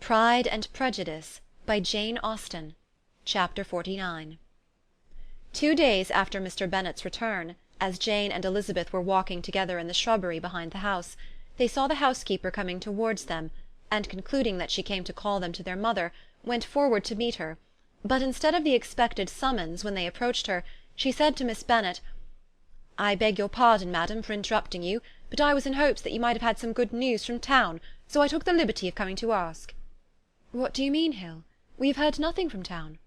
Pride and Prejudice, by Jane Austen. Chapter 49. 2 days after Mr. Bennet's return, as Jane and Elizabeth were walking together in the shrubbery behind the house, they saw the housekeeper coming towards them, and concluding that she came to call them to their mother, went forward to meet her, but instead of the expected summons when they approached her, she said to Miss Bennet, "I beg your pardon, madam, for interrupting you, but I was in hopes that you might have had some good news from town, so I took the liberty of coming to ask." "What do you mean, Hill? We have heard nothing from town."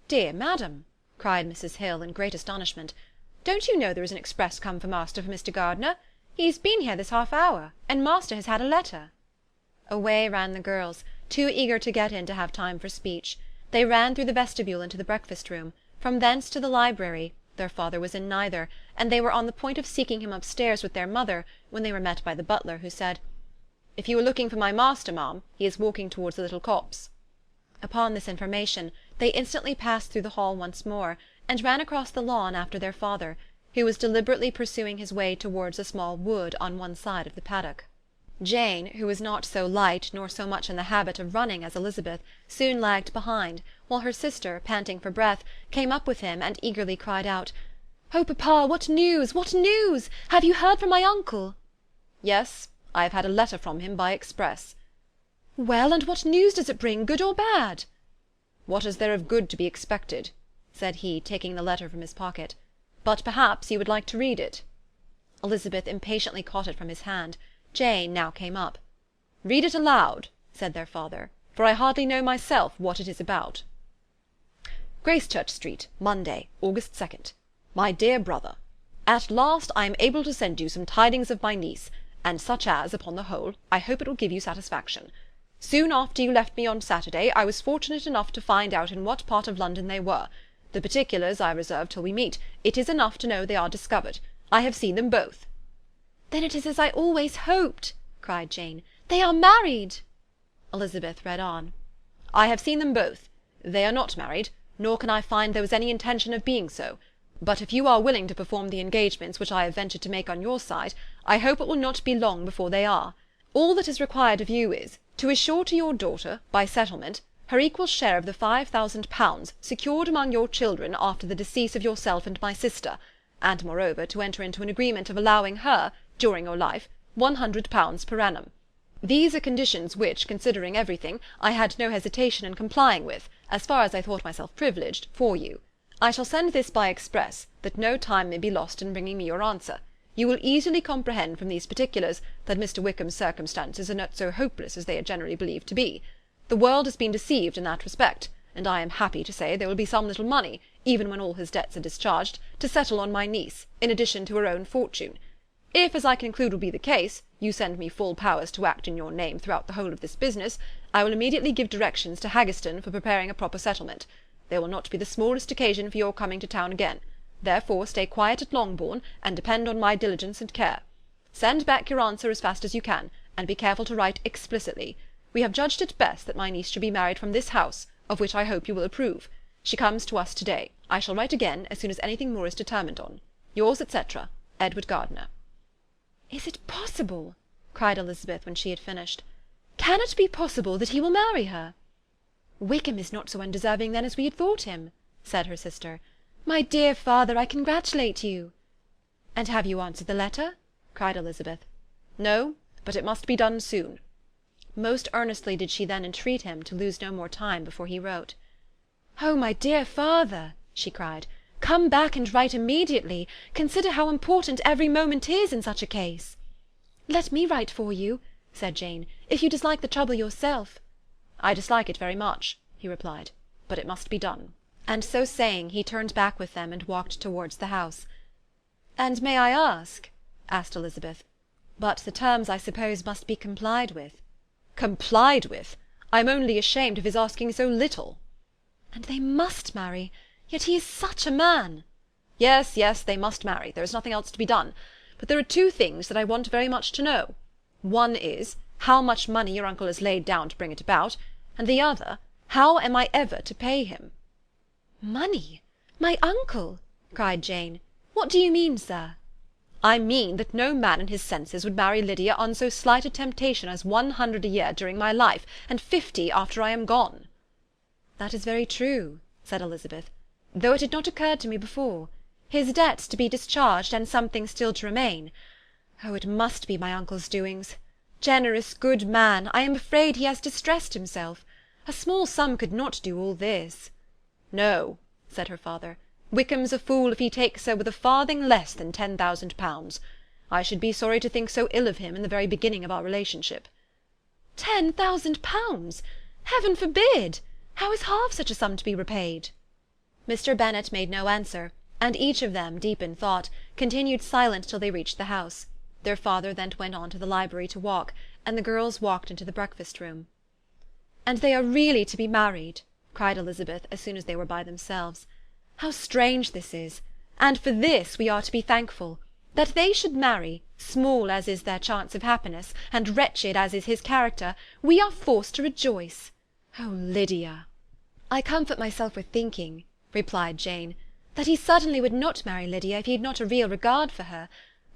"Dear madam," cried Mrs. Hill in great astonishment, "don't you know there is an express come for master for Mr. Gardiner? He has been here this half hour, and master has had a letter." Away ran the girls, too eager to get in to have time for speech. They ran through the vestibule into the breakfast-room, from thence to the library. Their father was in neither, and they were on the point of seeking him upstairs with their mother, when they were met by the butler, who said, "If you are looking for my master, ma'am, he is walking towards the little copse." Upon this information, they instantly passed through the hall once more, and ran across the lawn after their father, who was deliberately pursuing his way towards a small wood on one side of the paddock. Jane, who was not so light nor so much in the habit of running as Elizabeth, soon lagged behind, while her sister, panting for breath, came up with him and eagerly cried out, "Oh, papa, what news? What news? Have you heard from my uncle?" "Yes, I have had a letter from him by express." "Well, and what news does it bring, good or bad?" "What is there of good to be expected?" said he, taking the letter from his pocket. "But perhaps you would like to read it." Elizabeth impatiently caught it from his hand. Jane now came up. "Read it aloud," said their father, "for I hardly know myself what it is about." "Gracechurch Street, Monday, August 2nd. My dear brother, at last I am able to send you some tidings of my niece, and such as, upon the whole, I hope it will give you satisfaction. Soon after you left me on Saturday, I was fortunate enough to find out in what part of London they were. The particulars I reserve till we meet. It is enough to know they are discovered. I have seen them both." "Then it is as I always hoped," cried Jane. "They are married." Elizabeth read on. "I have seen them both. They are not married, nor can I find there was any intention of being so. But if you are willing to perform the engagements which I have ventured to make on your side, I hope it will not be long before they are. All that is required of you is, to assure to your daughter, by settlement, her equal share of the £5,000 secured among your children after the decease of yourself and my sister, and moreover to enter into an agreement of allowing her, during your life, £100 per annum. These are conditions which, considering everything, I had no hesitation in complying with, as far as I thought myself privileged, for you. I shall send this by express, that no time may be lost in bringing me your answer. You will easily comprehend from these particulars that Mr. Wickham's circumstances are not so hopeless as they are generally believed to be. The world has been deceived in that respect, and I am happy to say there will be some little money, even when all his debts are discharged, to settle on my niece, in addition to her own fortune. If, as I conclude will be the case, you send me full powers to act in your name throughout the whole of this business, I will immediately give directions to Haggerston for preparing a proper settlement. There will not be the smallest occasion for your coming to town again. Therefore stay quiet at Longbourn, and depend on my diligence and care. Send back your answer as fast as you can, and be careful to write explicitly. We have judged it best that my niece should be married from this house, of which I hope you will approve. She comes to us to-day. I shall write again as soon as anything more is determined on. Yours, etc., Edward Gardiner." "Is it possible?" cried Elizabeth when she had finished. "Can it be possible that he will marry her?" "Wickham is not so undeserving then as we had thought him," said her sister. "My dear father, I congratulate you." "And have you answered the letter?" cried Elizabeth. "No, but it must be done soon." Most earnestly did she then entreat him to lose no more time before he wrote. "Oh, my dear father," she cried, "come back and write immediately. Consider how important every moment is in such a case." "Let me write for you," said Jane, "if you dislike the trouble yourself." "I dislike it very much," he replied, "but it must be done." And so saying, he turned back with them and walked towards the house. "And may I ask," asked Elizabeth, "but the terms, I suppose, must be complied with." "Complied with? I am only ashamed of his asking so little." "And they must marry. Yet he is such a man." "Yes, yes, they must marry. There is nothing else to be done. But there are two things that I want very much to know. One is, how much money your uncle has laid down to bring it about, and the other, how am I ever to pay him?" "Money? My uncle?" cried Jane. "What do you mean, sir?" I mean that no man in his senses would marry Lydia on so slight a temptation as 100 a year during my life, and 50 after I am gone." "That is very true," said Elizabeth, "though it had not occurred to me before. His debts to be discharged, and something still to remain. Oh, it must be my uncle's doings. Generous, good man, I am afraid he has distressed himself. A small sum could not do all this." "No," said her father. "Wickham's a fool if he takes her with a farthing less than £10,000. I should be sorry to think so ill of him in the very beginning of our relationship." £10,000! Heaven forbid! How is half such a sum to be repaid?" Mr. Bennet made no answer, and each of them, deep in thought, continued silent till they reached the house. Their father then went on to the library to walk, and the girls walked into the breakfast-room. "And they are really to be married!" cried Elizabeth, as soon as they were by themselves. "How strange this is! And for this we are to be thankful. That they should marry, small as is their chance of happiness, and wretched as is his character, we are forced to rejoice. Oh, Lydia!" "I comfort myself with thinking," replied Jane, "that he certainly would not marry Lydia if he had not a real regard for her.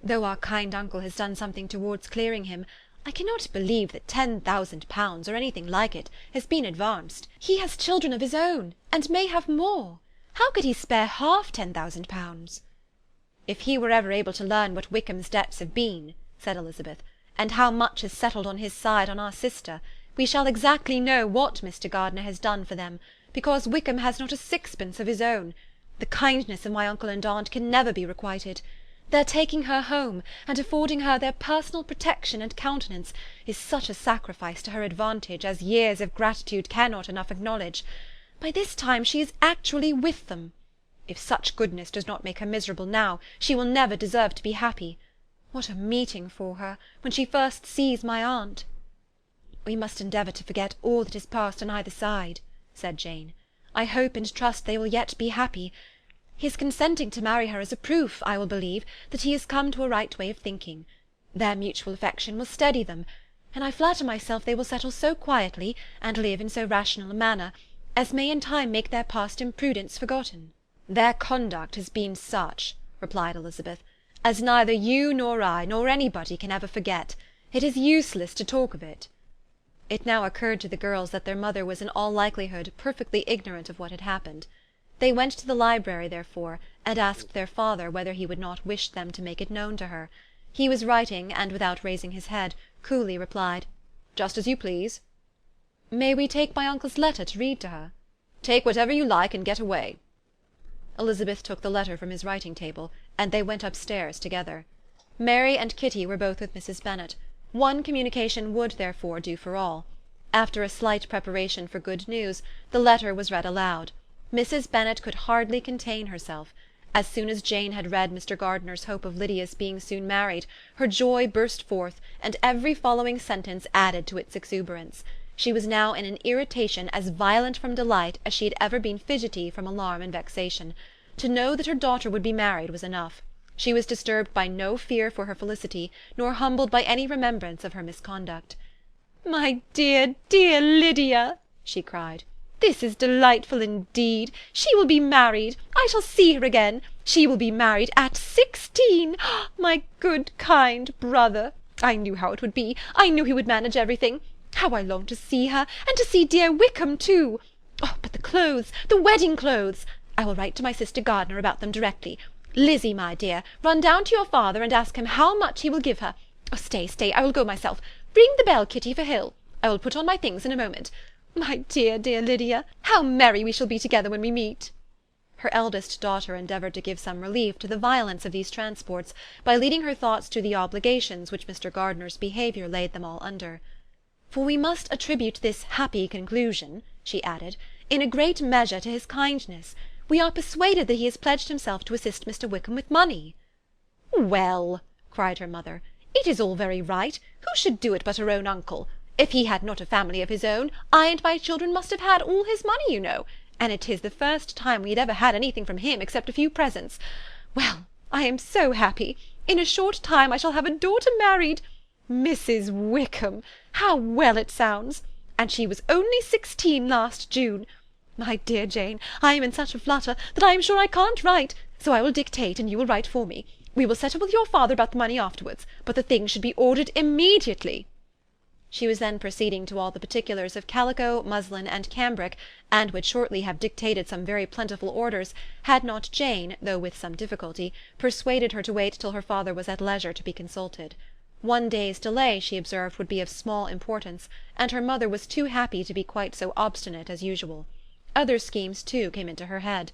Though our kind uncle has done something towards clearing him, I cannot believe that £10,000, or anything like it, has been advanced. He has children of his own, and may have more. How could he spare half £10,000? "If he were ever able to learn what Wickham's debts have been," said Elizabeth, "and how much is settled on his side on our sister, we shall exactly know what Mr. Gardiner has done for them, because Wickham has not a sixpence of his own. The kindness of my uncle and aunt can never be requited. Their taking her home, and affording her their personal protection and countenance, is such a sacrifice to her advantage as years of gratitude cannot enough acknowledge. By this time she is actually with them. If such goodness does not make her miserable now, she will never deserve to be happy. What a meeting for her, when she first sees my aunt!" "We must endeavour to forget all that is past on either side," said Jane. "I hope and trust they will yet be happy. His consenting to marry her is a proof, I will believe, that he has come to a right way of thinking. Their mutual affection will steady them, and I flatter myself they will settle so quietly, and live in so rational a manner, as may in time make their past imprudence forgotten." "Their conduct has been such," replied Elizabeth, "as neither you nor I nor anybody can ever forget. It is useless to talk of it." It now occurred to the girls that their mother was in all likelihood perfectly ignorant of what had happened. They went to the library, therefore, and asked their father whether he would not wish them to make it known to her. He was writing, and without raising his head, coolly replied, "Just as you please." "May we take my uncle's letter to read to her?" "Take whatever you like, and get away." Elizabeth took the letter from his writing-table, and they went upstairs together. Mary and Kitty were both with Mrs. Bennet. One communication would, therefore, do for all. After a slight preparation for good news, the letter was read aloud. Mrs. Bennet could hardly contain herself. As soon as Jane had read Mr. Gardiner's hope of Lydia's being soon married, her joy burst forth, and every following sentence added to its exuberance. She was now in an irritation as violent from delight as she had ever been fidgety from alarm and vexation. To know that her daughter would be married was enough. She was disturbed by no fear for her felicity, nor humbled by any remembrance of her misconduct. "My dear, dear Lydia!" she cried. "This is delightful indeed. She will be married. I shall see her again. She will be married at 16. My good, kind brother! I knew how it would be. I knew he would manage everything. How I long to see her, and to see dear Wickham too! Oh, but the clothes, the wedding clothes! I will write to my sister Gardiner about them directly. Lizzie, my dear, run down to your father and ask him how much he will give her. Oh, stay, stay, I will go myself. Ring the bell, Kitty, for Hill. I will put on my things in a moment. My dear, dear Lydia, how merry we shall be together when we meet!" Her eldest daughter endeavoured to give some relief to the violence of these transports by leading her thoughts to the obligations which Mr. Gardiner's behaviour laid them all under. "For we must attribute this happy conclusion," she added, "in a great measure to his kindness. We are persuaded that he has pledged himself to assist Mr. Wickham with money." "Well," cried her mother, "it is all very right. Who should do it but her own uncle? If he had not a family of his own, I and my children must have had all his money, you know, and it is the first time we had ever had anything from him except a few presents. Well, I am so happy. In a short time I shall have a daughter married. Mrs. Wickham! How well it sounds! And she was only 16 last June. My dear Jane, I am in such a flutter that I am sure I can't write, so I will dictate and you will write for me. We will settle with your father about the money afterwards, but the things should be ordered immediately." She was then proceeding to all the particulars of calico, muslin, and cambric, and would shortly have dictated some very plentiful orders, had not Jane, though with some difficulty, persuaded her to wait till her father was at leisure to be consulted. One day's delay, she observed, would be of small importance, and her mother was too happy to be quite so obstinate as usual. Other schemes, too, came into her head.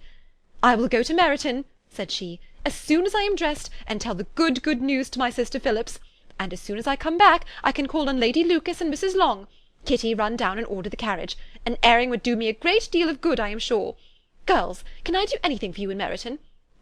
"I will go to Meryton," said she, "as soon as I am dressed, and tell the good news to my sister Phillips. And as soon as I come back, I can call on Lady Lucas and Mrs. Long. Kitty, run down and order the carriage. An airing would do me a great deal of good, I am sure. Girls, can I do anything for you in Meryton?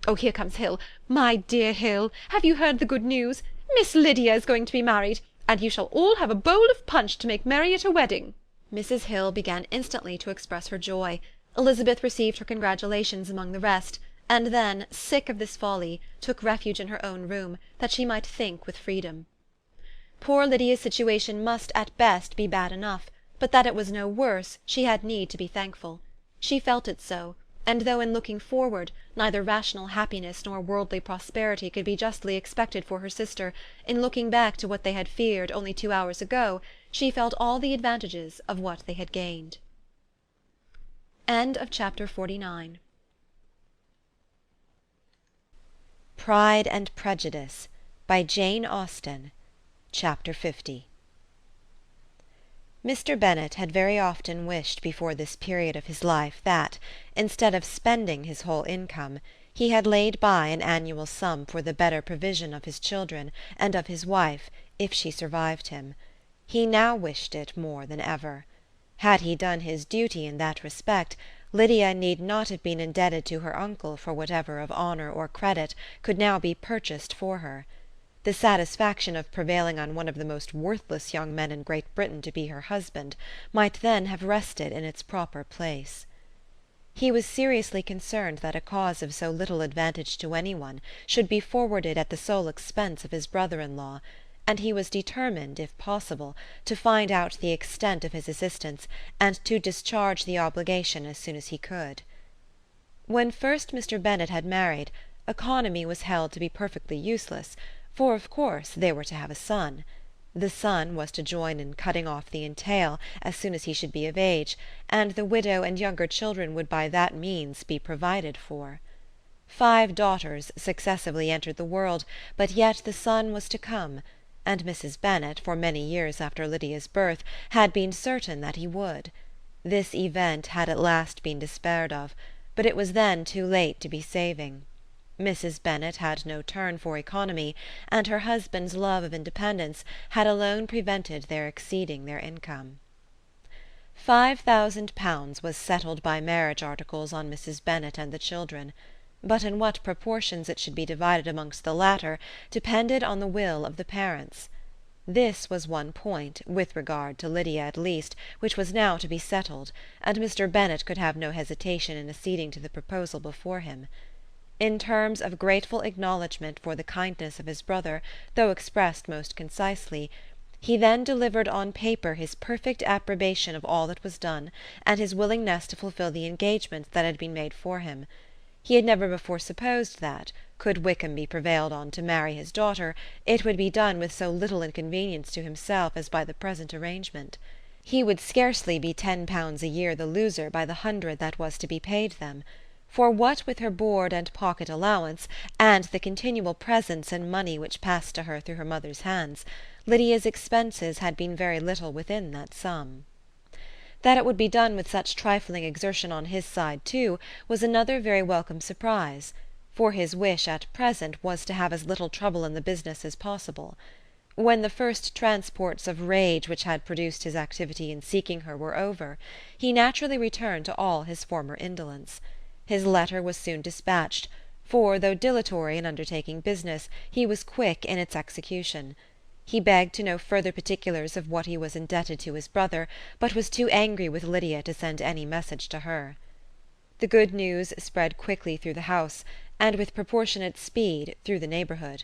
Oh, here comes Hill. My dear Hill, have you heard the good news? Miss Lydia is going to be married, and you shall all have a bowl of punch to make merry at her wedding." Mrs. Hill began instantly to express her joy. Elizabeth received her congratulations among the rest, and then, sick of this folly, took refuge in her own room, that she might think with freedom. Poor Lydia's situation must at best be bad enough, but that it was no worse she had need to be thankful. She felt it so, and though in looking forward neither rational happiness nor worldly prosperity could be justly expected for her sister, in looking back to what they had feared only 2 hours ago, she felt all the advantages of what they had gained. Chapter 49. Pride and Prejudice by Jane Austen. Chapter 50. Mr. Bennet had very often wished before this period of his life that, instead of spending his whole income, he had laid by an annual sum for the better provision of his children and of his wife, if she survived him. He now wished it more than ever. Had he done his duty in that respect, Lydia need not have been indebted to her uncle for whatever of honour or credit could now be purchased for her. The satisfaction of prevailing on one of the most worthless young men in Great Britain to be her husband might then have rested in its proper place. He was seriously concerned that a cause of so little advantage to any one should be forwarded at the sole expense of his brother-in-law, and he was determined, if possible, to find out the extent of his assistance, and to discharge the obligation as soon as he could. When first Mr. Bennet had married, economy was held to be perfectly useless, for of course they were to have a son. The son was to join in cutting off the entail as soon as he should be of age, and the widow and younger children would by that means be provided for. 5 daughters successively entered the world, but yet the son was to come, and Mrs. Bennet, for many years after Lydia's birth, had been certain that he would. This event had at last been despaired of, but it was then too late to be saving. Mrs. Bennet had no turn for economy, and her husband's love of independence had alone prevented their exceeding their income. £5,000 was settled by marriage articles on Mrs. Bennet and the children, but in what proportions it should be divided amongst the latter depended on the will of the parents. This was one point, with regard to Lydia at least, which was now to be settled, and Mr. Bennet could have no hesitation in acceding to the proposal before him. In terms of grateful acknowledgment for the kindness of his brother, though expressed most concisely, he then delivered on paper his perfect approbation of all that was done, and his willingness to fulfil the engagements that had been made for him. He had never before supposed that, could Wickham be prevailed on to marry his daughter, it would be done with so little inconvenience to himself as by the present arrangement. He would scarcely be £10 a year the loser by the 100 that was to be paid them. For what with her board and pocket allowance, and the continual presents and money which passed to her through her mother's hands, Lydia's expenses had been very little within that sum. That it would be done with such trifling exertion on his side too was another very welcome surprise, for his wish at present was to have as little trouble in the business as possible. When the first transports of rage which had produced his activity in seeking her were over, he naturally returned to all his former indolence. His letter was soon dispatched, for, though dilatory in undertaking business, he was quick in its execution. He begged to know further particulars of what he was indebted to his brother, but was too angry with Lydia to send any message to her. The good news spread quickly through the house, and with proportionate speed through the neighbourhood.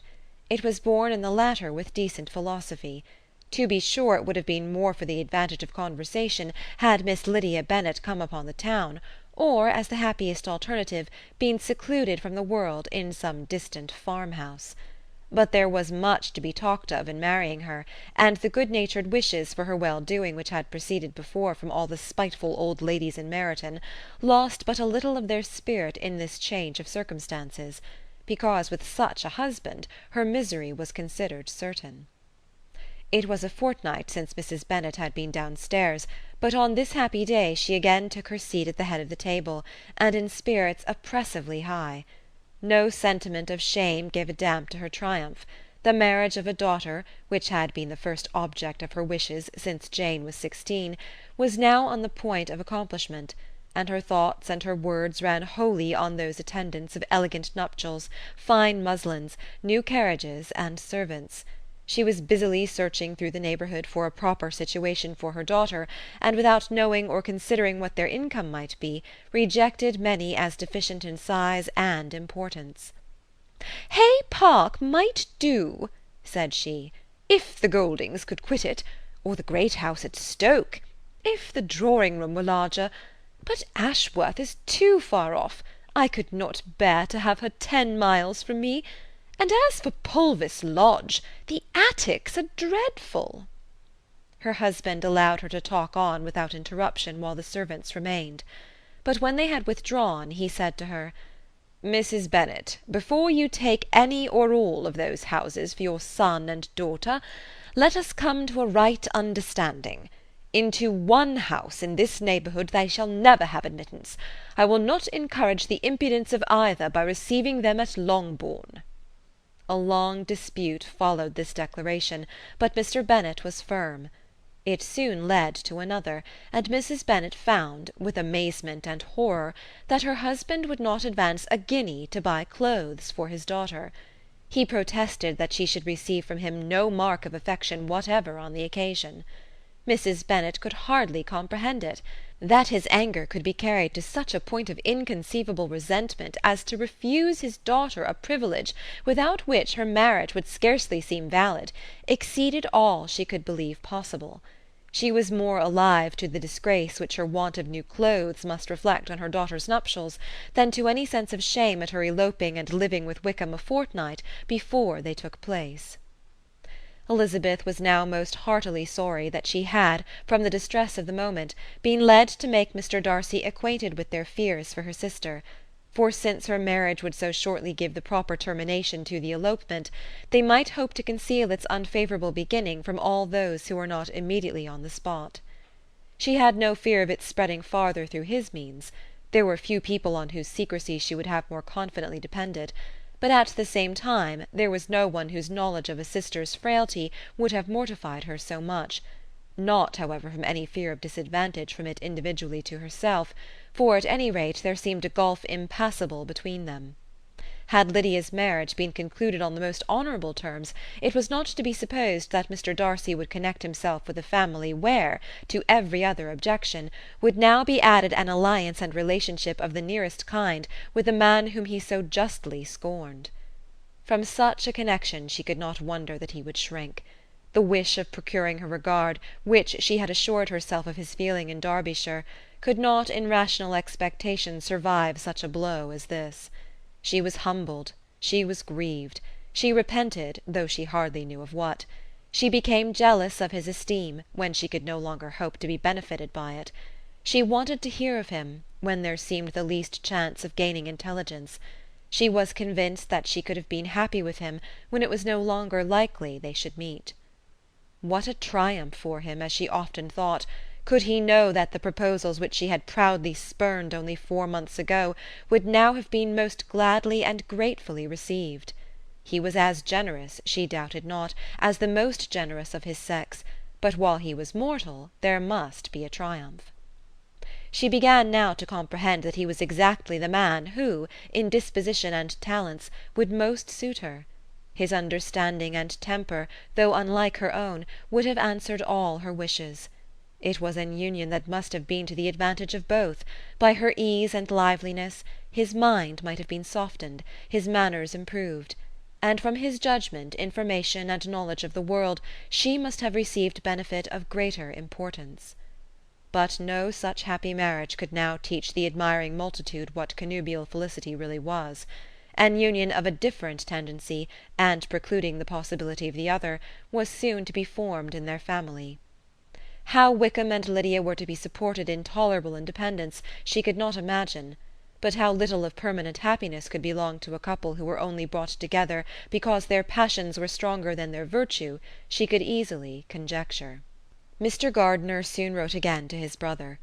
It was borne in the latter with decent philosophy. To be sure, it would have been more for the advantage of conversation had Miss Lydia Bennet come upon the town, or, as the happiest alternative, been secluded from the world in some distant farmhouse. But there was much to be talked of in marrying her, and the good-natured wishes for her well-doing which had proceeded before from all the spiteful old ladies in Meryton lost but a little of their spirit in this change of circumstances, because with such a husband her misery was considered certain. It was a fortnight since Mrs. Bennet had been downstairs, but on this happy day she again took her seat at the head of the table, and in spirits oppressively high. No sentiment of shame gave a damp to her triumph. The marriage of a daughter, which had been the first object of her wishes since Jane was 16, was now on the point of accomplishment, and her thoughts and her words ran wholly on those attendants of elegant nuptials, fine muslins, new carriages, and servants. She was busily searching through the neighbourhood for a proper situation for her daughter, and without knowing or considering what their income might be, rejected many as deficient in size and importance. "Hay Park might do," said she, "if the Goldings could quit it, or the great house at Stoke, if the drawing-room were larger, but Ashworth is too far off. I could not bear to have her 10 miles from me. And as for Pulvis Lodge, the attics are dreadful." Her husband allowed her to talk on without interruption while the servants remained. But when they had withdrawn, he said to her, "Mrs. Bennet, before you take any or all of those houses for your son and daughter, let us come to a right understanding. Into one house in this neighbourhood they shall never have admittance. I will not encourage the impudence of either by receiving them at Longbourn." A long dispute followed this declaration, but Mr. Bennet was firm. It soon led to another, and Mrs. Bennet found, with amazement and horror, that her husband would not advance a guinea to buy clothes for his daughter. He protested that she should receive from him no mark of affection whatever on the occasion. Mrs. Bennet could hardly comprehend it. That his anger could be carried to such a point of inconceivable resentment as to refuse his daughter a privilege without which her marriage would scarcely seem valid, exceeded all she could believe possible. She was more alive to the disgrace which her want of new clothes must reflect on her daughter's nuptials than to any sense of shame at her eloping and living with Wickham a fortnight before they took place. Elizabeth was now most heartily sorry that she had, from the distress of the moment, been led to make Mr. Darcy acquainted with their fears for her sister, for since her marriage would so shortly give the proper termination to the elopement, they might hope to conceal its unfavourable beginning from all those who were not immediately on the spot. She had no fear of its spreading farther through his means. There were few people on whose secrecy she would have more confidently depended, but at the same time there was no one whose knowledge of a sister's frailty would have mortified her so much, not, however, from any fear of disadvantage from it individually to herself, for at any rate there seemed a gulf impassable between them. Had Lydia's marriage been concluded on the most honourable terms, it was not to be supposed that Mr. Darcy would connect himself with a family where, to every other objection, would now be added an alliance and relationship of the nearest kind with a man whom he so justly scorned. From such a connection she could not wonder that he would shrink. The wish of procuring her regard, which she had assured herself of his feeling in Derbyshire, could not in rational expectation survive such a blow as this. She was humbled, she was grieved, she repented, though she hardly knew of what. She became jealous of his esteem, when she could no longer hope to be benefited by it. She wanted to hear of him, when there seemed the least chance of gaining intelligence. She was convinced that she could have been happy with him, when it was no longer likely they should meet. What a triumph for him, as she often thought, could he know that the proposals which she had proudly spurned only 4 months ago would now have been most gladly and gratefully received. He was as generous, she doubted not, as the most generous of his sex, but while he was mortal there must be a triumph. She began now to comprehend that he was exactly the man who, in disposition and talents, would most suit her. His understanding and temper, though unlike her own, would have answered all her wishes. It was an union that must have been to the advantage of both. By her ease and liveliness, his mind might have been softened, his manners improved, and from his judgment, information, and knowledge of the world, she must have received benefit of greater importance. but no such happy marriage could now teach the admiring multitude what connubial felicity really was. An union of a different tendency, and precluding the possibility of the other, was soon to be formed in their family. How Wickham and Lydia were to be supported in tolerable independence she could not imagine, but how little of permanent happiness could belong to a couple who were only brought together because their passions were stronger than their virtue she could easily conjecture. Mr. Gardiner soon wrote again to his brother.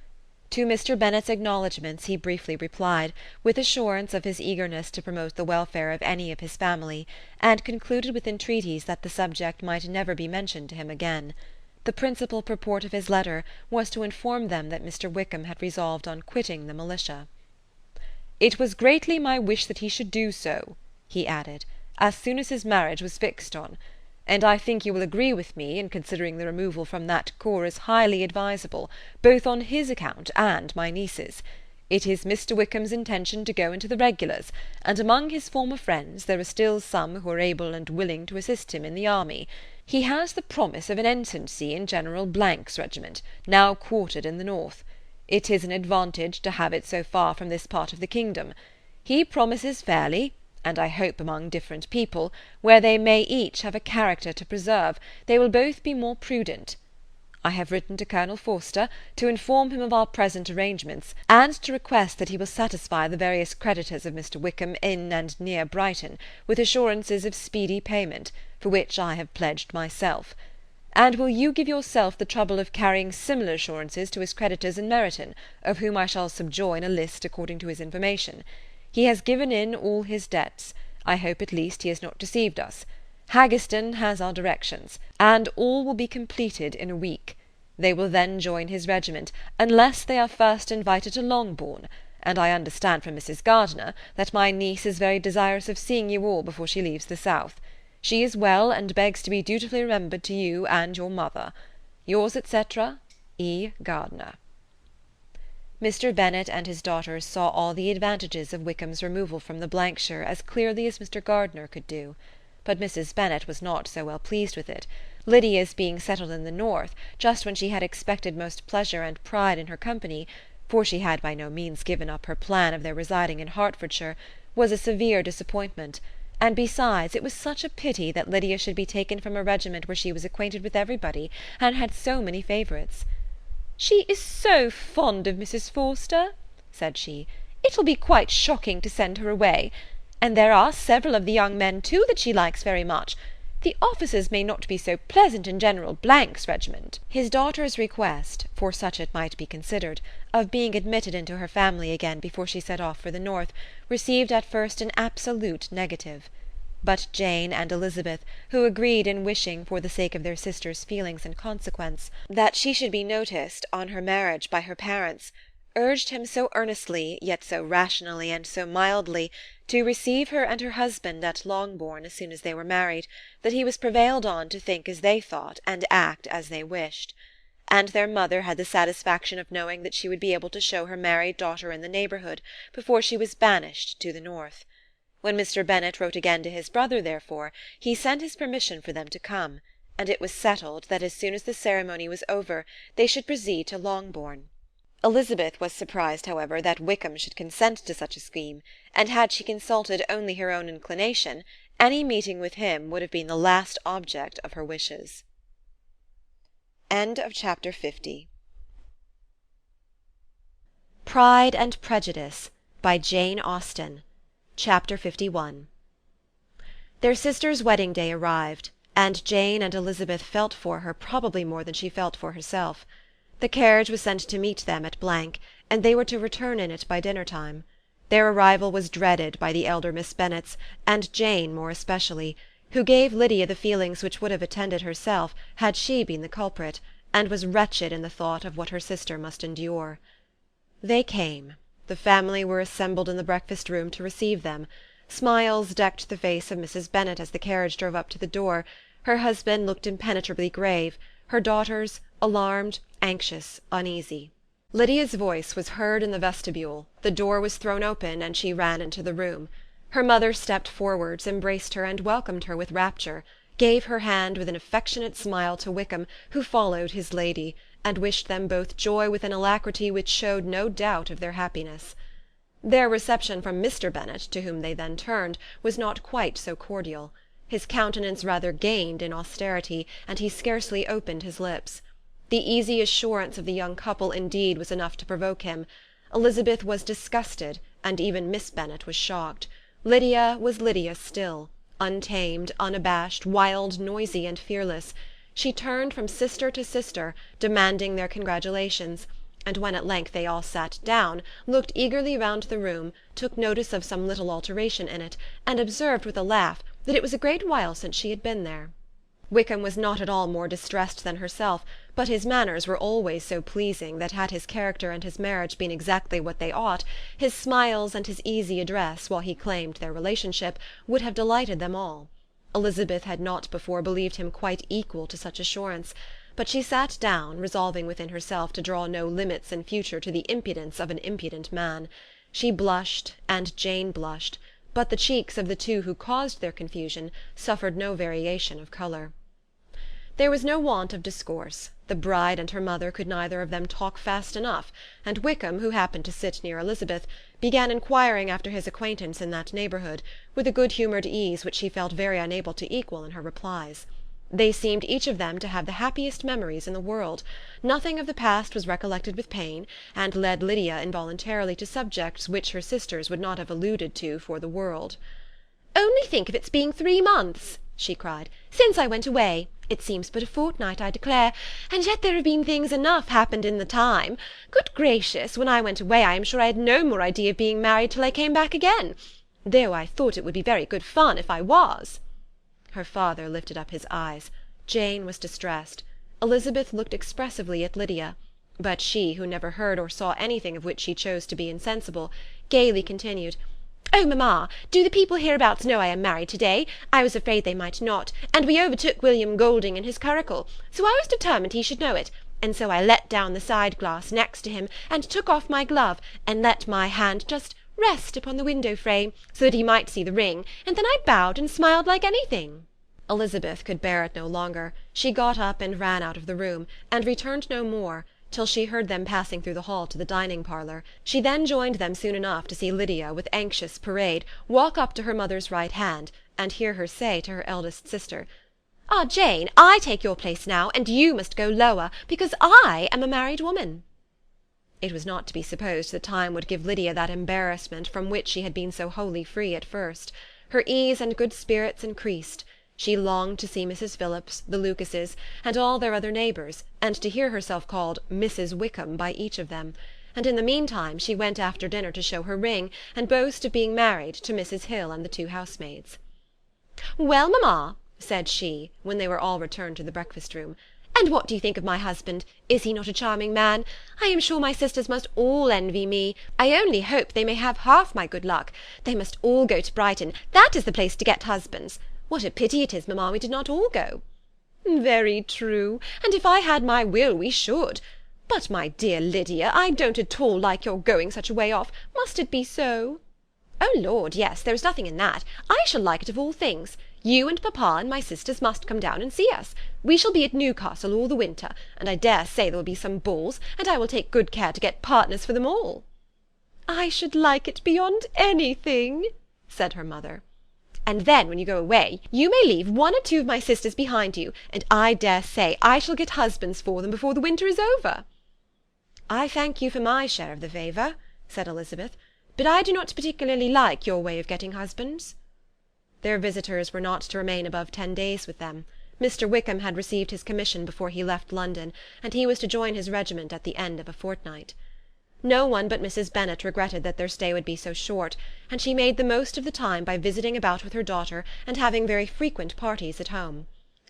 To Mr. Bennet's acknowledgments he briefly replied, with assurance of his eagerness to promote the welfare of any of his family, and concluded with entreaties that the subject might never be mentioned to him again. The principal purport of his letter was to inform them that Mr. Wickham had resolved on quitting the militia. "It was greatly my wish that he should do so," he added, "as soon as his marriage was fixed on, and I think you will agree with me in considering the removal from that corps as highly advisable, both on his account and my niece's. It is Mr. Wickham's intention to go into the regulars, and among his former friends there are still some who are able and willing to assist him in the army. He has the promise of an ensigncy in General Blank's regiment, now quartered in the north. It is an advantage to have it so far from this part of the kingdom. He promises fairly, and I hope among different people, where they may each have a character to preserve, they will both be more prudent. I have written to Colonel Forster to inform him of our present arrangements, and to request that he will satisfy the various creditors of Mr. Wickham in and near Brighton with assurances of speedy payment, for which I have pledged myself. And will you give yourself the trouble of carrying similar assurances to his creditors in Meryton, of whom I shall subjoin a list according to his information. He has given in all his debts. I hope at least he has not deceived us. Haggerston has our directions, and all will be completed in a week. They will then join his regiment, unless they are first invited to Longbourn, and I understand from Mrs. Gardiner that my niece is very desirous of seeing you all before she leaves the south. She is well, and begs to be dutifully remembered to you and your mother. Yours, etc., E. Gardiner. Mr. Bennet and his daughters saw all the advantages of Wickham's removal from the Blankshire as clearly as Mr. Gardiner could do. But Mrs. Bennet was not so well pleased with it. Lydia's being settled in the north, just when she had expected most pleasure and pride in her company, for she had by no means given up her plan of their residing in Hertfordshire, was a severe disappointment, and besides it was such a pity that Lydia should be taken from a regiment where she was acquainted with everybody, and had so many favourites. "She is so fond of Mrs. Forster," said she, "it will be quite shocking to send her away. And there are several of the young men, too, that she likes very much. The officers may not be so pleasant in General Blank's regiment." His daughter's request, for such it might be considered, of being admitted into her family again before she set off for the north, received at first an absolute negative. But Jane and Elizabeth, who agreed in wishing, for the sake of their sister's feelings and consequence, that she should be noticed on her marriage by her parents, urged him so earnestly, yet so rationally and so mildly, to receive her and her husband at Longbourn as soon as they were married, that he was prevailed on to think as they thought and act as they wished. And their mother had the satisfaction of knowing that she would be able to show her married daughter in the neighbourhood before she was banished to the north. When Mr. Bennet wrote again to his brother, therefore, he sent his permission for them to come, and it was settled that as soon as the ceremony was over they should proceed to Longbourn. Elizabeth was surprised, however, that Wickham should consent to such a scheme, and had she consulted only her own inclination, any meeting with him would have been the last object of her wishes. Chapter 50. Pride and Prejudice, by Jane Austen. Chapter 51. Their sister's wedding day arrived, and Jane and Elizabeth felt for her probably more than she felt for herself. The carriage was sent to meet them at Blank, and they were to return in it by dinner-time. Their arrival was dreaded by the elder Miss Bennets, and Jane more especially, who gave Lydia the feelings which would have attended herself had she been the culprit, and was wretched in the thought of what her sister must endure. They came. The family were assembled in the breakfast-room to receive them. Smiles decked the face of Mrs. Bennet as the carriage drove up to the door. Her husband looked impenetrably grave, her daughters alarmed, anxious, uneasy. Lydia's voice was heard in the vestibule, the door was thrown open, and she ran into the room. Her mother stepped forwards, embraced her, and welcomed her with rapture, gave her hand with an affectionate smile to Wickham, who followed his lady, and wished them both joy with an alacrity which showed no doubt of their happiness. Their reception from Mr. Bennet, to whom they then turned, was not quite so cordial. His countenance rather gained in austerity, and he scarcely opened his lips. The easy assurance of the young couple, indeed, was enough to provoke him. Elizabeth was disgusted, and even Miss Bennet was shocked. Lydia was Lydia still, untamed, unabashed, wild, noisy, and fearless. She turned from sister to sister, demanding their congratulations, and when at length they all sat down, looked eagerly round the room, took notice of some little alteration in it, and observed with a laugh that it was a great while since she had been there. Wickham was not at all more distressed than herself, but his manners were always so pleasing that had his character and his marriage been exactly what they ought, his smiles and his easy address, while he claimed their relationship, would have delighted them all. Elizabeth had not before believed him quite equal to such assurance, but she sat down, resolving within herself to draw no limits in future to the impudence of an impudent man. She blushed, and Jane blushed, but the cheeks of the two who caused their confusion suffered no variation of colour. There was no want of discourse. The bride and her mother could neither of them talk fast enough, and Wickham, who happened to sit near Elizabeth, began inquiring after his acquaintance in that neighbourhood, with a good-humoured ease which she felt very unable to equal in her replies. They seemed each of them to have the happiest memories in the world. Nothing of the past was recollected with pain, and led Lydia involuntarily to subjects which her sisters would not have alluded to for the world. "Only think of its being 3 months," she cried, "since I went away! It seems but a fortnight, I declare, and yet there have been things enough happened in the time. Good gracious, when I went away I am sure I had no more idea of being married till I came back again, though I thought it would be very good fun if I was." Her father lifted up his eyes. Jane was distressed. Elizabeth looked expressively at Lydia, but she, who never heard or saw anything of which she chose to be insensible, gaily continued, "Oh, mamma, do the people hereabouts know I am married to-day? I was afraid they might not, and we overtook William Golding in his curricle, so I was determined he should know it, and so I let down the side-glass next to him, and took off my glove, and let my hand just rest upon the window-frame, so that he might see the ring, and then I bowed and smiled like anything." Elizabeth could bear it no longer. She got up and ran out of the room, and returned no more, till she heard them passing through the hall to the dining-parlour. She then joined them soon enough to see Lydia, with anxious parade, walk up to her mother's right hand, and hear her say to her eldest sister, "Ah, Jane, I take your place now, and you must go lower, because I am a married woman." It was not to be supposed that time would give Lydia that embarrassment from which she had been so wholly free at first. Her ease and good spirits increased. She longed to see Mrs. Phillips, the Lucases, and all their other neighbours, and to hear herself called Mrs. Wickham by each of them, and in the meantime she went after dinner to show her ring, and boast of being married, to Mrs. Hill and the 2 housemaids. "Well, mamma," said she, when they were all returned to the breakfast-room, "and what do you think of my husband? Is he not a charming man? I am sure my sisters must all envy me. I only hope they may have half my good luck. They must all go to Brighton. That is the place to get husbands. What a pity it is, mamma, we did not all go." "Very true, and if I had my will we should. But, my dear Lydia, I don't at all like your going such a way off. Must it be so?" "Oh, Lord, yes, there is nothing in that. I shall like it of all things. You and papa and my sisters must come down and see us. We shall be at Newcastle all the winter, and I dare say there will be some balls, and I will take good care to get partners for them all." "I should like it beyond anything," said her mother. "And then, when you go away, you may leave 1 or 2 of my sisters behind you, and I dare say I shall get husbands for them before the winter is over." "I thank you for my share of the favour," said Elizabeth, "but I do not particularly like your way of getting husbands." Their visitors were not to remain above 10 days with them. Mr. Wickham had received his commission before he left London, and he was to join his regiment at the end of a fortnight. No one but Mrs. Bennet regretted that their stay would be so short, and she made the most of the time by visiting about with her daughter and having very frequent parties at home.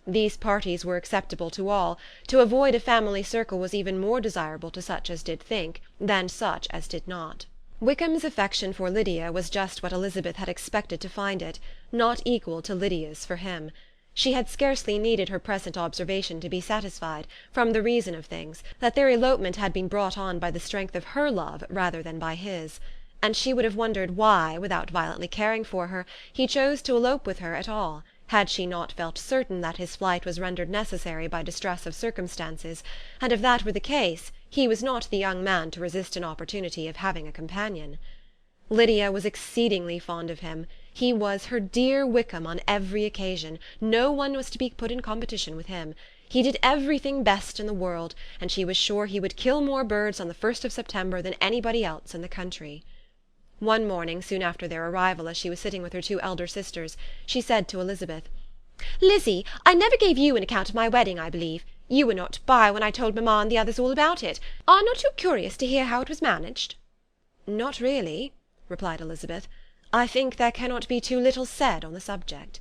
These parties were acceptable to all. To avoid a family circle was even more desirable to such as did think than such as did not. Wickham's affection for Lydia was just what Elizabeth had expected to find it, not equal to Lydia's for him. She had scarcely needed her present observation to be satisfied, from the reason of things, that their elopement had been brought on by the strength of her love rather than by his, and she would have wondered why, without violently caring for her, he chose to elope with her at all, had she not felt certain that his flight was rendered necessary by distress of circumstances, and if that were the case, he was not the young man to resist an opportunity of having a companion. Lydia was exceedingly fond of him. He was her dear Wickham on every occasion. No one was to be put in competition with him. He did everything best in the world, and she was sure he would kill more birds on the 1st of September than anybody else in the country. One morning, soon after their arrival, as she was sitting with her two elder sisters, she said to Elizabeth, "Lizzie, I never gave you an account of my wedding, I believe. You were not by when I told mamma and the others all about it. Are not you curious to hear how it was managed?" "Not really," replied Elizabeth. "I think there cannot be too little said on the subject."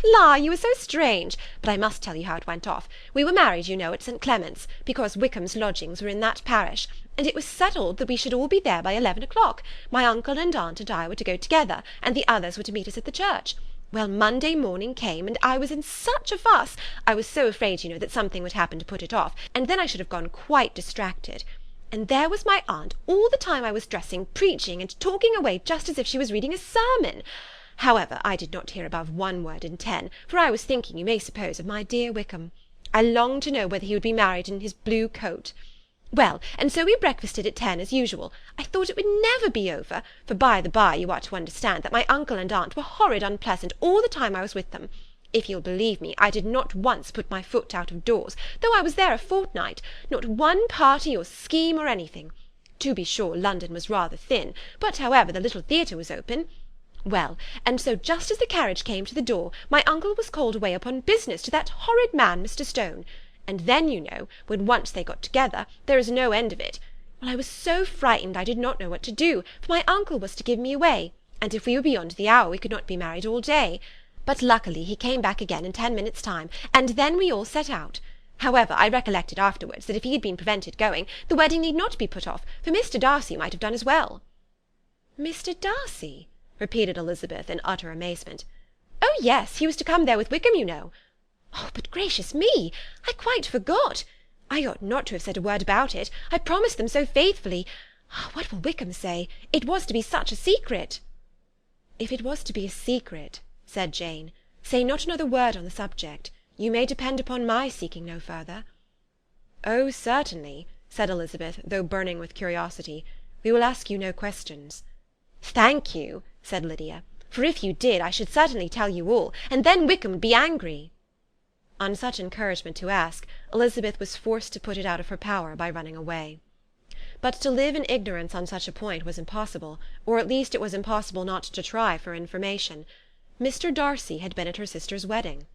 "La, you are so strange! But I must tell you how it went off. We were married, you know, at St. Clement's, because Wickham's lodgings were in that parish, and it was settled that we should all be there by 11 o'clock. My uncle and aunt and I were to go together, and the others were to meet us at the church. Well, Monday morning came, and I was in such a fuss. I was so afraid, you know, that something would happen to put it off, and then I should have gone quite distracted. And there was my aunt, all the time I was dressing, preaching, and talking away just as if she was reading a sermon. However, I did not hear above 1 word in 10, for I was thinking, you may suppose, of my dear Wickham. I longed to know whether he would be married in his blue coat. Well, and so we breakfasted at 10 as usual. I thought it would never be over, for by the by you are to understand that my uncle and aunt were horrid unpleasant all the time I was with them. If you'll believe me, I did not once put my foot out of doors, though I was there a fortnight, not one party or scheme or anything. To be sure, London was rather thin, but however the little theatre was open. Well, and so just as the carriage came to the door, my uncle was called away upon business to that horrid man, Mr. Stone. And then, you know, when once they got together, there is no end of it. Well, I was so frightened I did not know what to do, for my uncle was to give me away, and if we were beyond the hour we could not be married all day. But luckily he came back again in 10 minutes' time, and then we all set out. However, I recollected afterwards that if he had been prevented going, the wedding need not be put off, for Mr. Darcy might have done as well." "Mr. Darcy?" repeated Elizabeth in utter amazement. "Oh, yes, he was to come there with Wickham, you know. Oh, but gracious me! I quite forgot. I ought not to have said a word about it. I promised them so faithfully. What will Wickham say? It was to be such a secret." "If it was to be a secret," said Jane, "say not another word on the subject. You may depend upon my seeking no further." "Oh, certainly," said Elizabeth, though burning with curiosity. "We will ask you no questions." "Thank you," said Lydia, "for if you did, I should certainly tell you all, and then Wickham would be angry." On such encouragement to ask, Elizabeth was forced to put it out of her power by running away. But to live in ignorance on such a point was impossible, or at least it was impossible not to try for information. Mr. Darcy had been at her sister's wedding.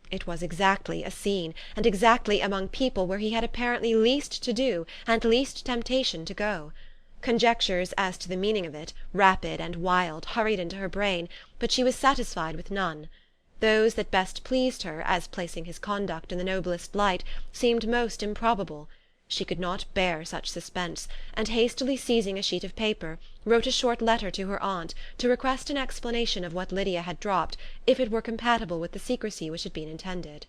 It was exactly a scene, and exactly among people where he had apparently least to do, and least temptation to go. Conjectures as to the meaning of it, rapid and wild, hurried into her brain, but she was satisfied with none. Those that best pleased her, as placing his conduct in the noblest light, seemed most improbable. She could not bear such suspense, and hastily seizing a sheet of paper, wrote a short letter to her aunt, to request an explanation of what Lydia had dropped, if it were compatible with the secrecy which had been intended.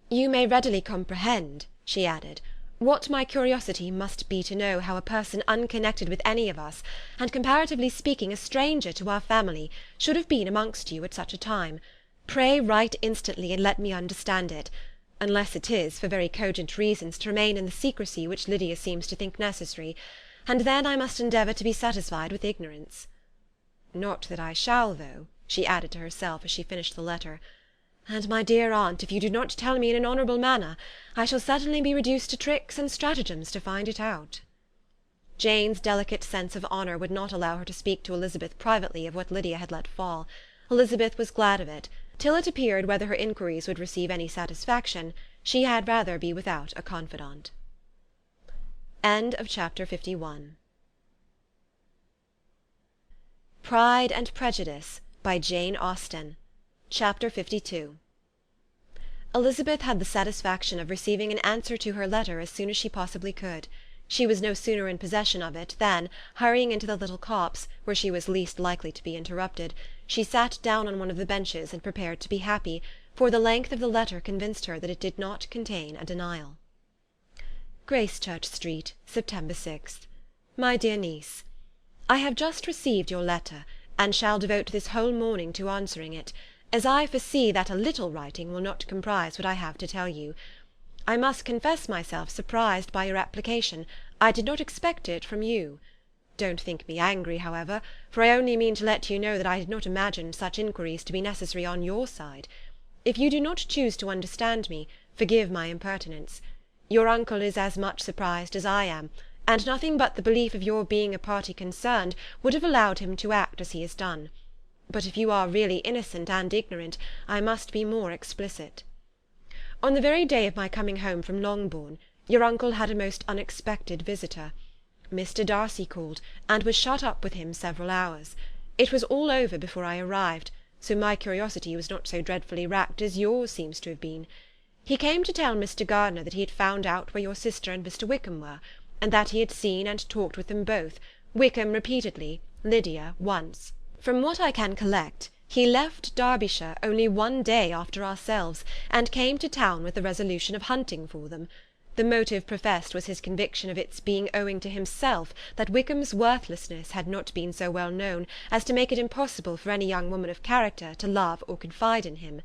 "You may readily comprehend," she added, "what my curiosity must be to know how a person unconnected with any of us, and comparatively speaking a stranger to our family, should have been amongst you at such a time. Pray write instantly, and let me understand it, unless it is, for very cogent reasons, to remain in the secrecy which Lydia seems to think necessary, and then I must endeavour to be satisfied with ignorance. Not that I shall, though," she added to herself as she finished the letter. "And, my dear aunt, if you do not tell me in an honourable manner, I shall certainly be reduced to tricks and stratagems to find it out." Jane's delicate sense of honour would not allow her to speak to Elizabeth privately of what Lydia had let fall. Elizabeth was glad of it. Till it appeared whether her inquiries would receive any satisfaction, she had rather be without a confidant. End of chapter 51. Pride and Prejudice by Jane Austen. Chapter 52. Elizabeth had the satisfaction of receiving an answer to her letter as soon as she possibly could. She was no sooner in possession of it than, hurrying into the little copse, where she was least likely to be interrupted, she sat down on one of the benches and prepared to be happy, for the length of the letter convinced her that it did not contain a denial. Gracechurch Street, September 6th. My dear niece, I have just received your letter, and shall devote this whole morning to answering it, as I foresee that a little writing will not comprise what I have to tell you. I must confess myself surprised by your application. I did not expect it from you. Don't think me angry, however, for I only mean to let you know that I did not imagine such inquiries to be necessary on your side. If you do not choose to understand me, forgive my impertinence. Your uncle is as much surprised as I am, and nothing but the belief of your being a party concerned would have allowed him to act as he has done. But if you are really innocent and ignorant, I must be more explicit. On the very day of my coming home from Longbourn, your uncle had a most unexpected visitor. Mr. Darcy called, and was shut up with him several hours. It was all over before I arrived, so my curiosity was not so dreadfully racked as yours seems to have been. He came to tell Mr. Gardiner that he had found out where your sister and Mr. Wickham were, and that he had seen and talked with them both, Wickham repeatedly, Lydia once. From what I can collect, he left Derbyshire only one day after ourselves, and came to town with the resolution of hunting for them. The motive professed was his conviction of its being owing to himself that Wickham's worthlessness had not been so well known as to make it impossible for any young woman of character to love or confide in him.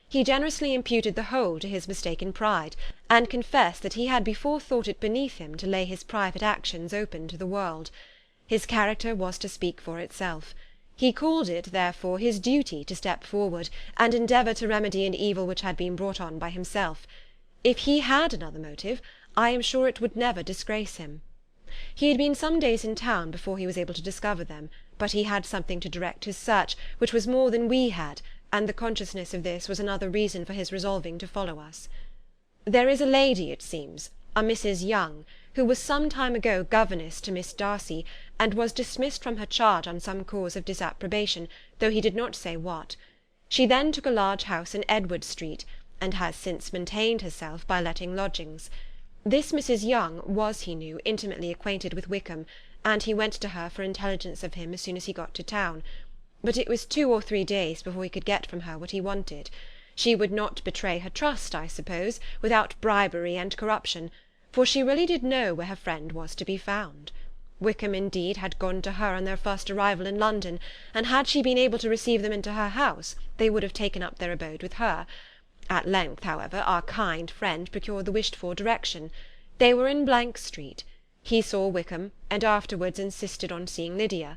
He generously imputed the whole to his mistaken pride, and confessed that he had before thought it beneath him to lay his private actions open to the world. His character was to speak for itself. He called it, therefore, his duty to step forward, and endeavour to remedy an evil which had been brought on by himself. If he had another motive, I am sure it would never disgrace him. He had been some days in town before he was able to discover them, but he had something to direct his search, which was more than we had, and the consciousness of this was another reason for his resolving to follow us. There is a lady, it seems, a Mrs. Young, who was some time ago governess to Miss Darcy, and was dismissed from her charge on some cause of disapprobation, though he did not say what. She then took a large house in Edward Street, and has since maintained herself by letting lodgings. This Mrs. Young was, he knew, intimately acquainted with Wickham, and he went to her for intelligence of him as soon as he got to town. But it was 2 or 3 days before he could get from her what he wanted. She would not betray her trust, I suppose, without bribery and corruption, for she really did know where her friend was to be found. Wickham, indeed, had gone to her on their first arrival in London, and had she been able to receive them into her house, they would have taken up their abode with her. At length, however, our kind friend procured the wished-for direction. They were in Street. He saw Wickham, and afterwards insisted on seeing Lydia.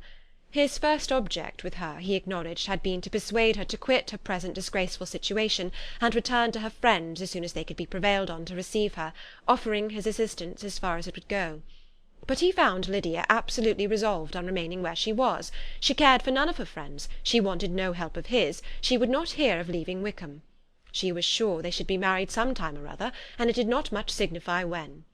His first object with her, he acknowledged, had been to persuade her to quit her present disgraceful situation, and return to her friends as soon as they could be prevailed on to receive her, offering his assistance as far as it would go. But he found Lydia absolutely resolved on remaining where she was. She cared for none of her friends, she wanted no help of his, she would not hear of leaving Wickham. She was sure they should be married some time or other, and it did not much signify when.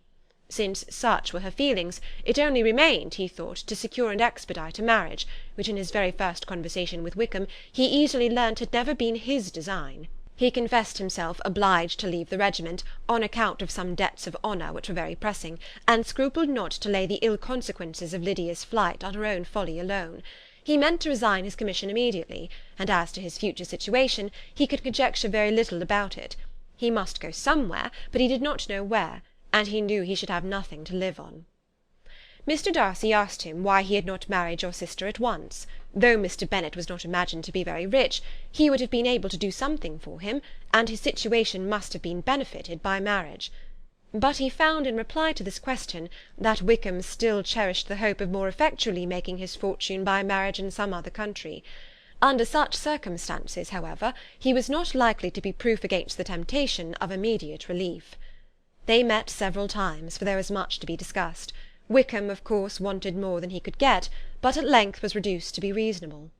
Since such were her feelings, it only remained, he thought, to secure and expedite a marriage, which in his very first conversation with Wickham he easily learnt had never been his design. He confessed himself obliged to leave the regiment, on account of some debts of honour which were very pressing, and scrupled not to lay the ill consequences of Lydia's flight on her own folly alone. He meant to resign his commission immediately, and as to his future situation, he could conjecture very little about it. He must go somewhere, but he did not know where, and he knew he should have nothing to live on. Mr. Darcy asked him why he had not married your sister at once. Though Mr. Bennet was not imagined to be very rich, he would have been able to do something for him, and his situation must have been benefited by marriage. But he found in reply to this question that Wickham still cherished the hope of more effectually making his fortune by marriage in some other country. Under such circumstances, however, he was not likely to be proof against the temptation of immediate relief. They met several times, for there was much to be discussed. Wickham, of course, wanted more than he could get, but at length was reduced to be reasonable.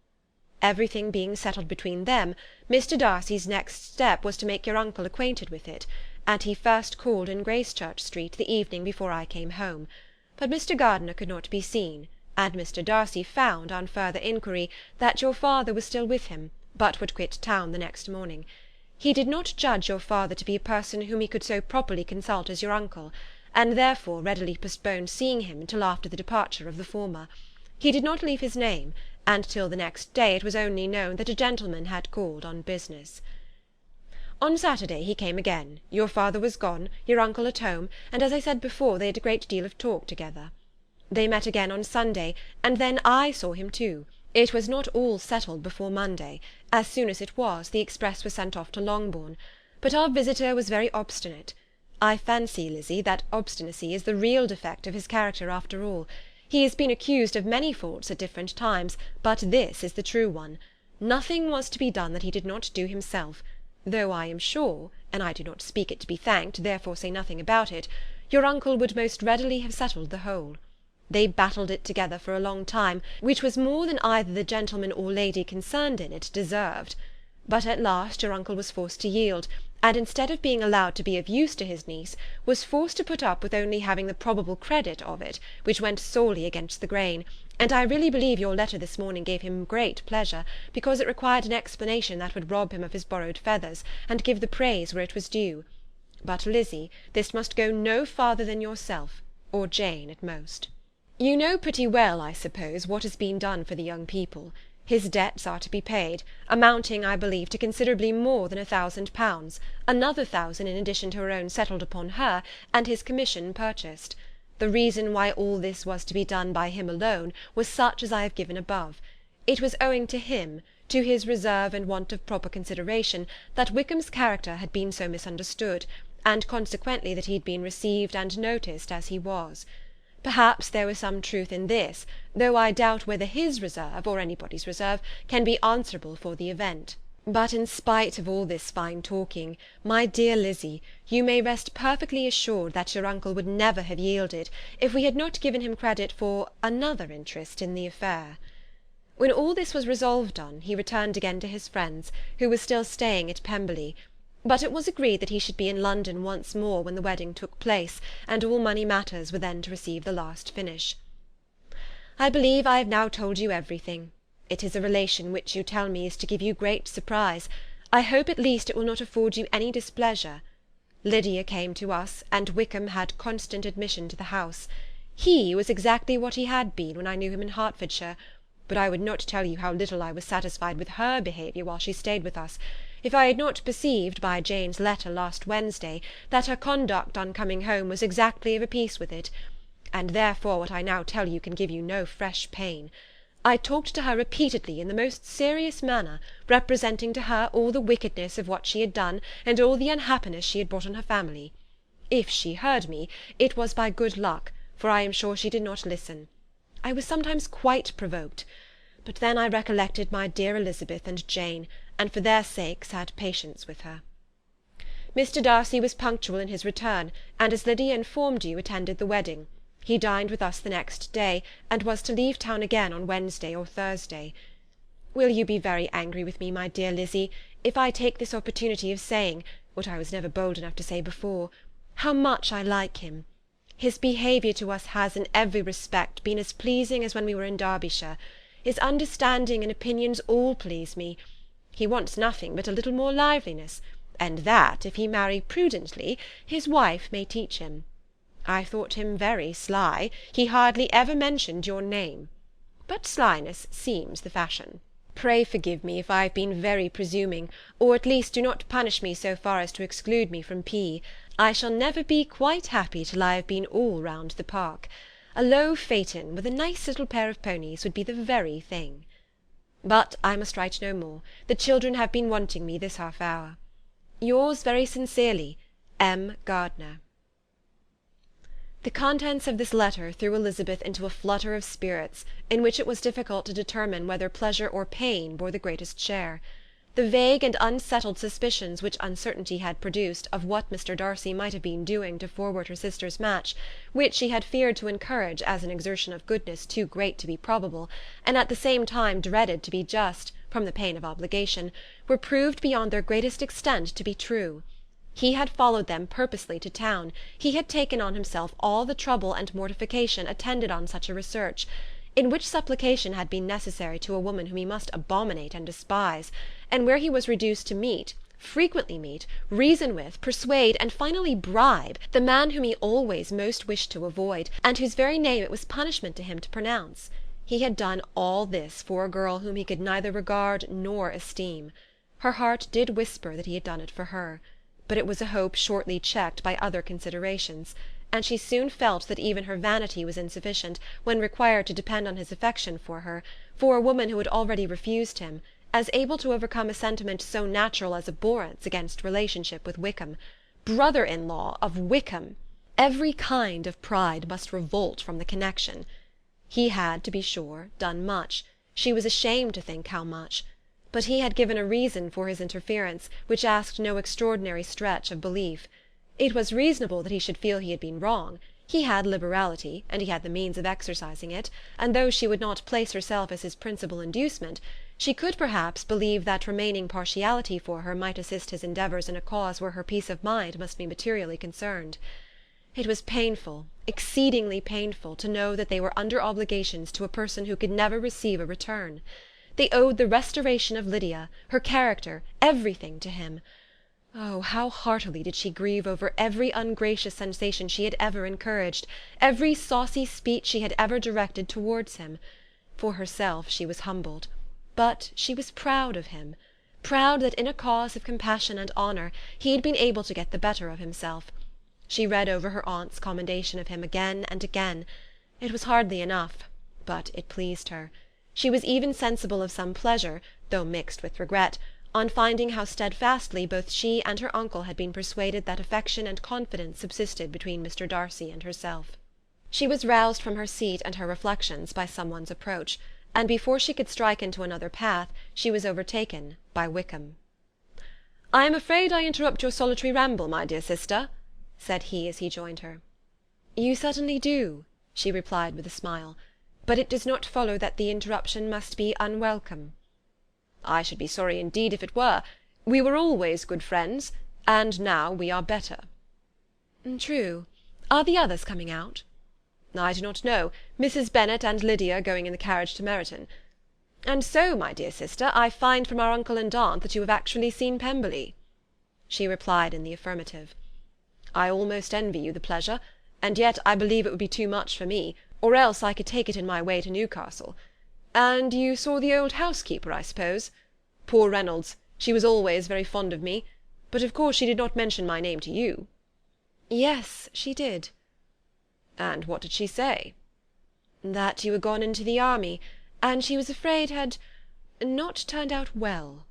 Everything being settled between them, Mr. Darcy's next step was to make your uncle acquainted with it, and he first called in Gracechurch Street the evening before I came home. But Mr. Gardiner could not be seen, and Mr. Darcy found, on further inquiry, that your father was still with him, but would quit town the next morning. He did not judge your father to be a person whom he could so properly consult as your uncle, and therefore readily postponed seeing him till after the departure of the former. He did not leave his name, and till the next day it was only known that a gentleman had called on business. On Saturday he came again. Your father was gone, your uncle at home, and, as I said before, they had a great deal of talk together. They met again on Sunday, and then I saw him too, It was not all settled before Monday. As soon as it was, the express was sent off to Longbourn. But our visitor was very obstinate. I fancy, Lizzy, that obstinacy is the real defect of his character after all. He has been accused of many faults at different times, but this is the true one. Nothing was to be done that he did not do himself, though I am sure, and I do not speak it to be thanked, therefore say nothing about it, your uncle would most readily have settled the whole. They battled it together for a long time, which was more than either the gentleman or lady concerned in it deserved. But at last your uncle was forced to yield, and instead of being allowed to be of use to his niece, was forced to put up with only having the probable credit of it, which went sorely against the grain, and I really believe your letter this morning gave him great pleasure, because it required an explanation that would rob him of his borrowed feathers, and give the praise where it was due. But, Lizzy, this must go no farther than yourself, or Jane at most. You know pretty well, I suppose, what has been done for the young people. His debts are to be paid, amounting, I believe, to considerably more than £1,000, another 1,000 in addition to her own settled upon her, and his commission purchased. The reason why all this was to be done by him alone was such as I have given above. It was owing to him, to his reserve and want of proper consideration, that Wickham's character had been so misunderstood, and consequently that he had been received and noticed as he was. Perhaps there was some truth in this, though I doubt whether his reserve, or anybody's reserve, can be answerable for the event. But in spite of all this fine talking, my dear Lizzy, you may rest perfectly assured that your uncle would never have yielded, if we had not given him credit for another interest in the affair. When all this was resolved on, he returned again to his friends, who were still staying at Pemberley, but it was agreed that he should be in London once more when the wedding took place, and all money matters were then to receive the last finish. I believe I have now told you everything. It is a relation which you tell me is to give you great surprise. I hope at least it will not afford you any displeasure. Lydia came to us, and Wickham had constant admission to the house. He was exactly what he had been when I knew him in Hertfordshire, but I would not tell you how little I was satisfied with her behaviour while she stayed with us, if I had not perceived by Jane's letter last Wednesday that her conduct on coming home was exactly of a piece with it, and therefore what I now tell you can give you no fresh pain. I talked to her repeatedly in the most serious manner, representing to her all the wickedness of what she had done, and all the unhappiness she had brought on her family. If she heard me, it was by good luck, for I am sure she did not listen. I was sometimes quite provoked, but then I recollected my dear Elizabeth and Jane, and for their sakes had patience with her. Mr. Darcy was punctual in his return, and as Lydia informed you, attended the wedding. He dined with us the next day, and was to leave town again on Wednesday or Thursday. Will you be very angry with me, my dear Lizzy, if I take this opportunity of saying, what I was never bold enough to say before, how much I like him? His behaviour to us has, in every respect, been as pleasing as when we were in Derbyshire. His understanding and opinions all please me. He wants nothing but a little more liveliness, and that, if he marry prudently, his wife may teach him. I thought him very sly. He hardly ever mentioned your name. But slyness seems the fashion. Pray forgive me if I have been very presuming, or at least do not punish me so far as to exclude me from P. I shall never be quite happy till I have been all round the park. A low phaeton, with a nice little pair of ponies, would be the very thing. But I must write no more. The children have been wanting me this half hour. Yours very sincerely, M. Gardiner. The contents of this letter threw Elizabeth into a flutter of spirits, in which it was difficult to determine whether pleasure or pain bore the greatest share. The vague and unsettled suspicions which uncertainty had produced of what Mr. Darcy might have been doing to forward her sister's match, which she had feared to encourage as an exertion of goodness too great to be probable, and at the same time dreaded to be just, from the pain of obligation, were proved beyond their greatest extent to be true. He had followed them purposely to town, he had taken on himself all the trouble and mortification attendant on such a research, in which supplication had been necessary to a woman whom he must abominate and despise, and where he was reduced to meet, frequently meet, reason with, persuade, and finally bribe, the man whom he always most wished to avoid, and whose very name it was punishment to him to pronounce. He had done all this for a girl whom he could neither regard nor esteem. Her heart did whisper that he had done it for her, but it was a hope shortly checked by other considerations, and she soon felt that even her vanity was insufficient, when required to depend on his affection for her, for a woman who had already refused him, as able to overcome a sentiment so natural as abhorrence against relationship with Wickham. Brother-in-law of Wickham! Every kind of pride must revolt from the connection. He had, to be sure, done much. She was ashamed to think how much. But he had given a reason for his interference, which asked no extraordinary stretch of belief. It was reasonable that he should feel he had been wrong. He had liberality, and he had the means of exercising it, and though she would not place herself as his principal inducement, she could perhaps believe that remaining partiality for her might assist his endeavours in a cause where her peace of mind must be materially concerned. It was painful, exceedingly painful, to know that they were under obligations to a person who could never receive a return. They owed the restoration of Lydia, her character, everything to him. Oh, how heartily did she grieve over every ungracious sensation she had ever encouraged, every saucy speech she had ever directed towards him. For herself she was humbled, but she was proud of him, proud that in a cause of compassion and honour he had been able to get the better of himself. She read over her aunt's commendation of him again and again. It was hardly enough, but it pleased her. She was even sensible of some pleasure, though mixed with regret, on finding how steadfastly both she and her uncle had been persuaded that affection and confidence subsisted between Mr. Darcy and herself. She was roused from her seat and her reflections by some one's approach, and before she could strike into another path she was overtaken by Wickham. "I am afraid I interrupt your solitary ramble, my dear sister," said he as he joined her. "You certainly do," she replied with a smile, "but it does not follow that the interruption must be unwelcome." "I should be sorry indeed if it were. We were always good friends, and now we are better." "True. Are the others coming out?" "I do not know. Mrs. Bennet and Lydia are going in the carriage to Meryton. And so, my dear sister, I find from our uncle and aunt that you have actually seen Pemberley." She replied in the affirmative. "I almost envy you the pleasure, and yet I believe it would be too much for me, or else I could take it in my way to Newcastle. And you saw the old housekeeper, I suppose? Poor Reynolds, she was always very fond of me, but of course she did not mention my name to you." "Yes, she did." "And what did she say?" "That you were gone into the army, and she was afraid had not turned out well.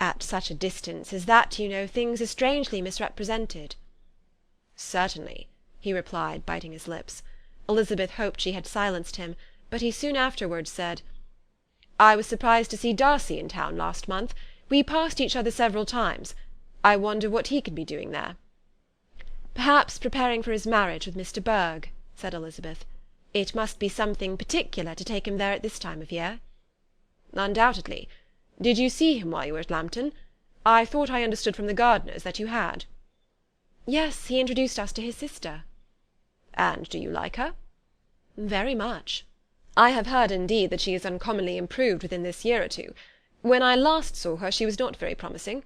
At such a distance as that, you know, things are strangely misrepresented." "Certainly," he replied, biting his lips. Elizabeth hoped she had silenced him, but he soon afterwards said, "I was surprised to see Darcy in town last month. We passed each other several times. I wonder what he can be doing there." "Perhaps preparing for his marriage with Mr. Berg," said Elizabeth. "It must be something particular to take him there at this time of year." "Undoubtedly. Did you see him while you were at Lambton? I thought I understood from the gardeners that you had." "Yes, he introduced us to his sister." "And do you like her?" "Very much." "I have heard, indeed, that she is uncommonly improved within this year or two. When I last saw her she was not very promising.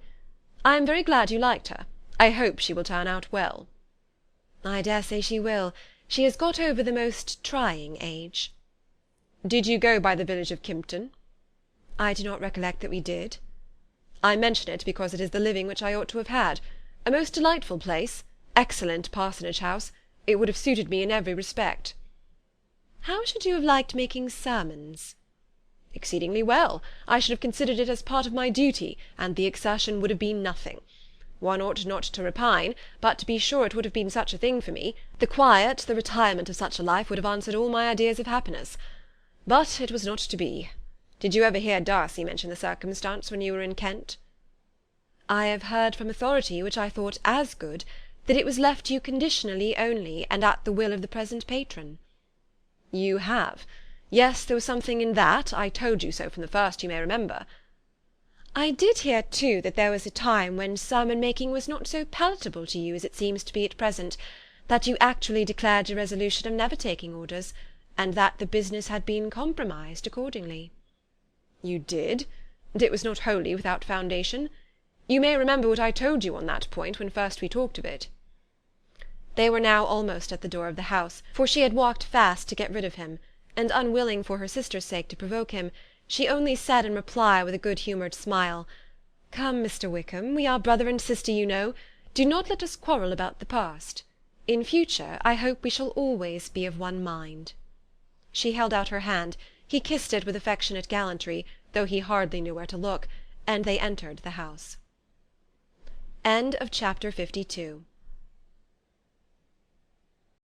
I am very glad you liked her. I hope she will turn out well." "I dare say she will. She has got over the most trying age." "Did you go by the village of Kympton?" "I do not recollect that we did." "I mention it because it is the living which I ought to have had. A most delightful place. Excellent parsonage house. It would have suited me in every respect." "How should you have liked making sermons?" "Exceedingly well. I should have considered it as part of my duty, and the exertion would have been nothing. One ought not to repine, but to be sure it would have been such a thing for me. The quiet, the retirement of such a life would have answered all my ideas of happiness. But it was not to be. Did you ever hear Darcy mention the circumstance when you were in Kent?" "I have heard from authority, which I thought as good, that it was left you conditionally only, and at the will of the present patron." "You have? Yes, there was something in that. I told you so from the first, you may remember." "I did hear, too, that there was a time when sermon-making was not so palatable to you as it seems to be at present, that you actually declared your resolution of never taking orders, and that the business had been compromised accordingly." "You did? And it was not wholly without foundation. You may remember what I told you on that point when first we talked of it." They were now almost at the door of the house, for she had walked fast to get rid of him, and unwilling for her sister's sake to provoke him, she only said in reply with a good-humoured smile, "Come, Mr. Wickham, we are brother and sister, you know. Do not let us quarrel about the past. In future, I hope we shall always be of one mind." She held out her hand, he kissed it with affectionate gallantry, though he hardly knew where to look, and they entered the house. Chapter 53